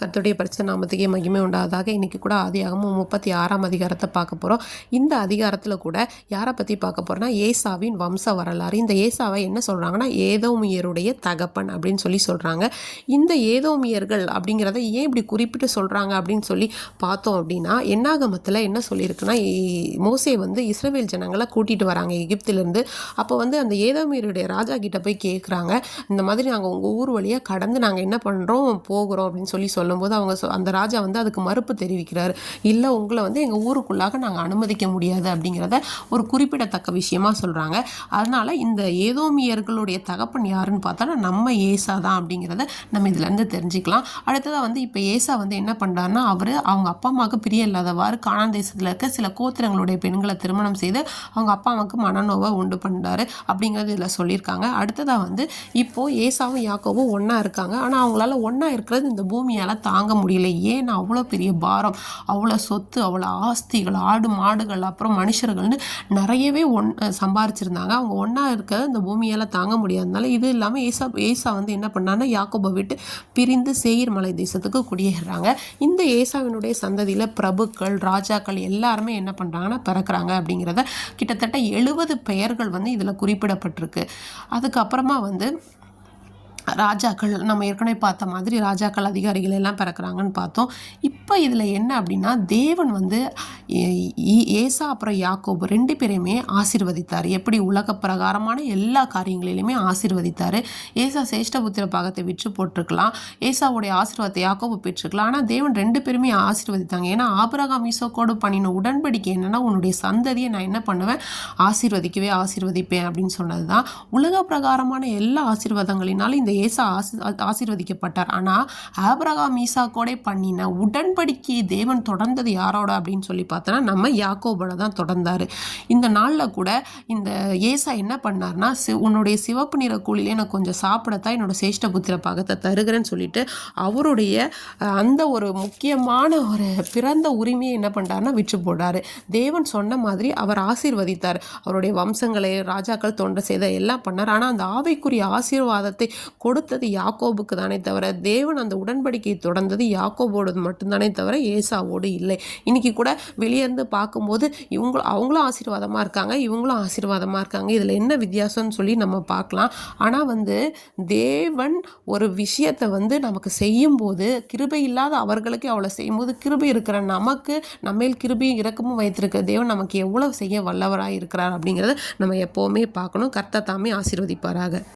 கர்த்தருடைய பரிசுத்த நாமத்துக்கே மகிமை உண்டாவதாக. இன்றைக்கி கூட ஆதியாகமம் 36ஆம் அதிகாரத்தை பார்க்க போகிறோம். இந்த அதிகாரத்தில் கூட யாரை பற்றி பார்க்க போகிறோன்னா ஏசாவின் வம்ச வரலாறு. இந்த ஏசாவை என்ன சொல்கிறாங்கன்னா ஏதோமியருடைய தகப்பன் அப்படின்னு சொல்லி சொல்கிறாங்க. இந்த ஏதோமியர்கள் அப்படிங்கிறத ஏன் இப்படி குறிப்பிட்டு சொல்கிறாங்க அப்படின்னு சொல்லி பார்த்தோம் அப்படின்னா, என்னாகமத்தில் என்ன சொல்லியிருக்குன்னா, மோசே வந்து இஸ்ரவேல் ஜனங்களை கூட்டிகிட்டு வராங்க எகிப்திலேருந்து. அப்போ வந்து அந்த ஏதோமியருடைய ராஜா கிட்ட போய் கேட்குறாங்க, இந்த மாதிரி நாங்கள் உங்கள் ஊர் வழியாக கடந்து நாங்கள் என்ன பண்ணுறோம் போகிறோம் அப்படின்னு சொல்லி சொல்லும்போது அவங்க அந்த ராஜா வந்து அதுக்கு மறுப்பு தெரிவிக்கிறாரு. இல்லை, உங்களை வந்து எங்கள் ஊருக்குள்ளாக நாங்கள் அனுமதிக்க முடியாது அப்படிங்கிறத ஒரு குறிப்பிடத்தக்க விஷயமா சொல்கிறாங்க. அதனால் இந்த ஏதோமியர்களுடைய தகப்பன் யாருன்னு பார்த்தோன்னா நம்ம ஏசா தான் அப்படிங்கிறத நம்ம இதுலேருந்து தெரிஞ்சுக்கலாம். அடுத்ததாக வந்து இப்போ ஏசா வந்து என்ன பண்ணுறாருன்னா, அவங்க அப்பா அம்மாவுக்கு பிரிய இல்லாதவாறு கானான் தேசத்தில் இருக்க சில கோத்திரங்களுடைய பெண்களை திருமணம் செய்து அவங்க அப்பா அம்மாவுக்கு மனநோவை உண்டு பண்ணுறாரு அப்படிங்கிறது இதில் சொல்லியிருக்காங்க. அடுத்ததாக வந்து இப்போது ஏசாவும் யாக்கோவும் ஒன்றா இருக்காங்க. ஆனால் அவங்களால ஒன்றா இருக்கிறது இந்த பூமியால் தாங்க முடியல. ஏன்னா அவ்வளோ பெரிய பாரம், அவ்வளோ சொத்து, அவ்வளோ ஆஸ்திகள், ஆடு மாடுகள், அப்புறம் மனுஷர்கள்னு நிறையவே சம்பாரிச்சிருந்தாங்க. அவங்க ஒன்றா இருக்கிறது இந்த பூமியால் தாங்க முடியாதனால, இது இல்லாமல் ஏசா வந்து என்ன பண்ணான்னா யாக்கோபை விட்டு பிரிந்து சேயீர் மலை தேசத்துக்கு குடியேறாங்க. இந்த ஏசாவினுடைய சந்ததியில் பிரபுக்கள், ராஜாக்கள் எல்லாருமே என்ன பண்ணுறாங்கன்னா பிறக்கிறாங்க அப்படிங்கிறத கிட்டத்தட்ட 70 பெயர்கள் வந்து இதில் குறிப்பிடப்பட்டிருக்கு. அதுக்கப்புறமா வந்து ராஜாக்கள், நம்ம ஏற்கனவே பார்த்த மாதிரி ராஜாக்கள், அதிகாரிகள் எல்லாம் பிறக்கிறாங்கன்னு பார்த்தோம். இப்போ இதில் என்ன அப்படின்னா, தேவன் வந்து ஏசா அப்புறம் யாக்கோபு 2 பேரையுமே ஆசீர்வதித்தார். எப்படி உலக பிரகாரமான எல்லா காரியங்களிலுமே ஆசீர்வதித்தார். ஏசா சேஷ்டபுத்திர பாகத்தை விற்று போட்டிருக்கலாம், ஏசாவுடைய ஆசீர்வாதத்தை யாக்கோபு பெற்றிருக்கலாம். ஆனால் தேவன் 2 பேருமே ஆசீர்வதித்தாங்க. ஏன்னா ஆபிரகாம் ஈசோக்கோடு பண்ணின உடன்படிக்கை என்னென்னா, உன்னுடைய சந்ததியை நான் என்ன பண்ணுவேன், ஆசீர்வதிப்பேன் அப்படின்னு சொன்னது தான். உலக பிரகாரமான எல்லா ஆசீர்வாதங்களினாலும் இந்த ஏசா ஆசீர்வதிக்கப்பட்டார். ஆனால் ஆபிரகாம் ஈசாக்கோட பண்ணின உடன்படிக்கையை தேவன் தொடர்ந்தது யாரோட அப்படின்னு சொல்லி பார்த்தோன்னா நம்ம யாக்கோபோட தான் தொடர்ந்தார். இந்த நாளில் கூட இந்த ஏசா என்ன பண்ணார்னா, உன்னுடைய சிவப்பு நிற கூலிலே நான் கொஞ்சம் சாப்பிடத்தான் என்னோட சேஷ்டபுத்திர பாகத்தை தருகிறேன்னு சொல்லிட்டு அவருடைய அந்த ஒரு முக்கியமான ஒரு பிறந்த உரிமையை என்ன பண்ணுறாருன்னா விற்று போடுறாரு. தேவன் சொன்ன மாதிரி அவர் ஆசீர்வதித்தார். அவருடைய வம்சங்களை, ராஜாக்கள் தொண்டை செய்த எல்லாம் பண்ணார். ஆனால் அந்த ஆவிக்குரிய ஆசீர்வாதத்தை கொடுத்தது யாக்கோபுக்கு தானே தவிர, தேவன் அந்த உடன்படிக்கையை தொடர்ந்தது யாக்கோபோடு மட்டும்தானே தவிர ஏசாவோடு இல்லை. இன்னைக்கு கூட வெளியேருந்து பார்க்கும்போது அவங்களும் ஆசீர்வாதமாக இருக்காங்க, இவங்களும் ஆசீர்வாதமாக இருக்காங்க. இதில் என்ன வித்தியாசம்னு சொல்லி நம்ம பார்க்கலாம். ஆனால் வந்து தேவன் ஒரு விஷயத்தை வந்து நமக்கு செய்யும்போது, கிருபை இல்லாத அவர்களுக்கு அவ்வளோ செய்யும்போது, கிருபை இருக்கிற நமக்கு நம்மேல் கிருபையும் இரக்கமும் வைத்திருக்க தேவன் நமக்கு எவ்வளோ செய்ய வல்லவராக இருக்கிறார் அப்படிங்கிறத நம்ம எப்போவுமே பார்க்கணும். கர்த்தர் தாமே ஆசீர்வதிப்பாராக.